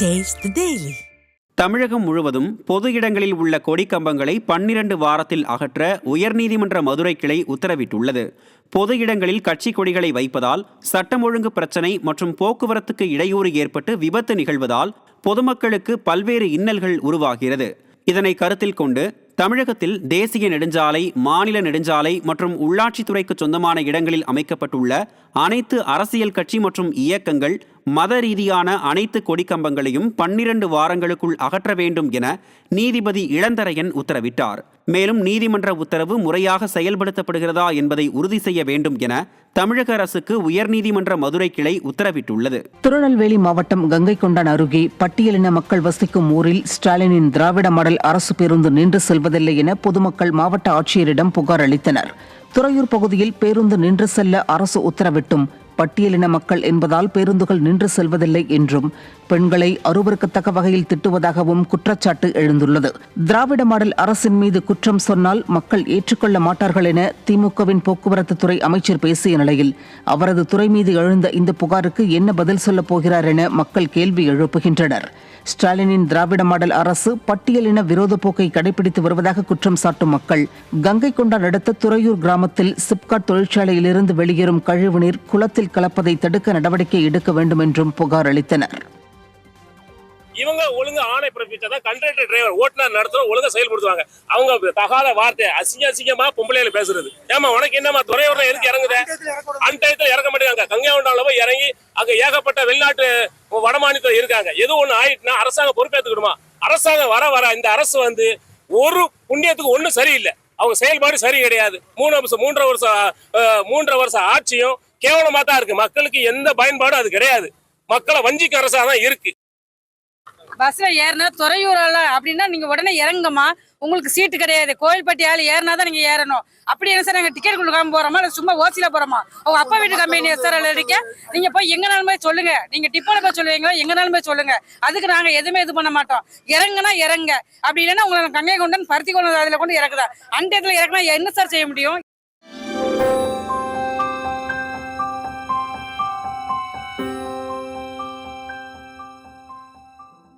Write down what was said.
Taste the Daily. தமிழகம் முழுவதும் பொது இடங்களில் உள்ள கொடிக்கம்பங்களை 12 வாரத்தில் அகற்ற உயர்நீதிமன்ற மதுரை கிளை உத்தரவிட்டுள்ளது. பொது இடங்களில் கட்சி கொடிகளை வைப்பதால் சட்டம் ஒழுங்கு பிரச்சினை மற்றும் போக்குவரத்துக்கு இடையூறு ஏற்பட்டு விபத்து நிகழ்வதால் பொதுமக்களுக்கு பல்வேறு இன்னல்கள் உருவாகிறது. இதனை கருத்தில் கொண்டு தமிழகத்தில் தேசிய நெடுஞ்சாலை, மாநில நெடுஞ்சாலை மற்றும் உள்ளாட்சித்துறைக்கு சொந்தமான இடங்களில் அமைக்கப்பட்டுள்ள அனைத்து அரசியல் கட்சி மற்றும் இயக்கங்கள் மத ரீதியான அனைத்து கொடிக்கம்பங்களையும் 12 வாரங்களுக்குள் அகற்ற வேண்டும் என நீதிபதி இளந்தரையன் உத்தரவிட்டார். மேலும் நீதிமன்ற உத்தரவு முறையாக செயல்படுத்தப்படுகிறதா என்பதை உறுதி செய்ய வேண்டும் என தமிழக அரசுக்கு உயர்நீதிமன்ற மதுரை கிளை உத்தரவிட்டுள்ளது. திருநெல்வேலி மாவட்டம் கங்கைகொண்டான் அருகே பட்டியலின மக்கள் வசிக்கும் ஊரில் ஸ்டாலினின் திராவிட மாடல் அரசு பேருந்து நின்று செல்வதில்லை என பொதுமக்கள் மாவட்ட ஆட்சியரிடம் புகார் அளித்தனர். துறையூர் பகுதியில் பேருந்து நின்று செல்ல அரசு உத்தரவிட்டும் பட்டியலின மக்கள் என்பதால் பேருந்துகள் நின்று செல்வதில்லை என்றும் பெண்களை அருவருக்கத்தக்க வகையில் திட்டுவதாகவும் குற்றச்சாட்டு எழுந்துள்ளது. திராவிட மாடல் அரசின் மீது குற்றம் சொன்னால் மக்கள் ஏற்றுக்கொள்ள மாட்டார்கள் என திமுகவின் போக்குவரத்து துறை அமைச்சர் பேசிய நிலையில் அவரது துறை மீது எழுந்த இந்த புகாருக்கு என்ன பதில் சொல்லப் போகிறார் என மக்கள் கேள்வி எழுப்புகின்றனர். ஸ்டாலினின் திராவிட மாடல் அரசு பட்டியலின விரோத போக்கை கடைபிடித்து வருவதாக குற்றம் சாட்டும் மக்கள் கங்கைகொண்டான் அடுத்த துறையூர் கிராமத்தில் சிப்காட் தொழிற்சாலையிலிருந்து வெளியேறும் கழிவுநீர் குளத்தில் கலப்பதை தடுக்க நடவடிக்கை எடுக்க வேண்டும் என்றும் புகார் அளித்தனர். இவங்க ஒழுங்கா ஆணை பிறப்பிச்சாதான் கண்டக்டர் டிரைவர் ஓட்டுநர் நடத்துற ஒழுங்கா செயல்படுத்துவாங்க. அவங்க தகாத வார்த்தை அசிங்கமா பொம்பளையில பேசுறது. ஏமா உனக்கு என்னமா துறையூர்ல எதுக்கு இறங்குத? அன்டயத்துல இறக்க மாட்டேங்க. கங்கைகொண்டான்ல போய் இறங்கி அங்க ஏகப்பட்ட வெளிநாட்டு வடமாநிலத்தில் இருக்காங்க. எது ஒண்ணு ஆயிட்டுனா அரசாங்கம் பொறுப்பேற்றுக்கிடுமா? அரசாங்கம் வர இந்த அரசு ஒரு புண்ணியத்துக்கு ஒண்ணும் சரியில்லை. அவங்க செயல்பாடு சரி கிடையாது. 3 வருஷம் ஆட்சியும் கேவலமா தான் இருக்கு. மக்களுக்கு எந்த பயன்பாடும் அது கிடையாது. மக்களை வஞ்சிக்க அரசா தான் இருக்கு. பஸ்ல ஏறினா துறையூரால அப்படின்னா நீங்க உடனே இறங்குமா, உங்களுக்கு சீட்டு கிடையாது. கோயில்பட்டி ஆள் ஏறினா தான் நீங்க ஏறணும். அப்படி என்ன சார், நாங்க டிக்கெட் கொடுக்காம போறோமா இல்லை சும்மா ஓசில போறோமா? அவங்க அப்பா வீட்டு கம்பெனி சார் அடிக்க நீங்க போய் எங்கனாலும் போய் சொல்லுங்க. நீங்க டிப்போல போய் சொல்லுவீங்களா, எங்கனாலும் போய் சொல்லுங்க. அதுக்கு நாங்க எதுவுமே இது பண்ண மாட்டோம். இறங்குனா இறங்க, அப்படி இல்லைன்னா உங்களை கங்கைகொண்டான் பருத்தி கொண்டு அதுல கொண்டு இறக்குதா. அண்டத்துல இறக்குனா என்ன சார் செய்ய முடியும்?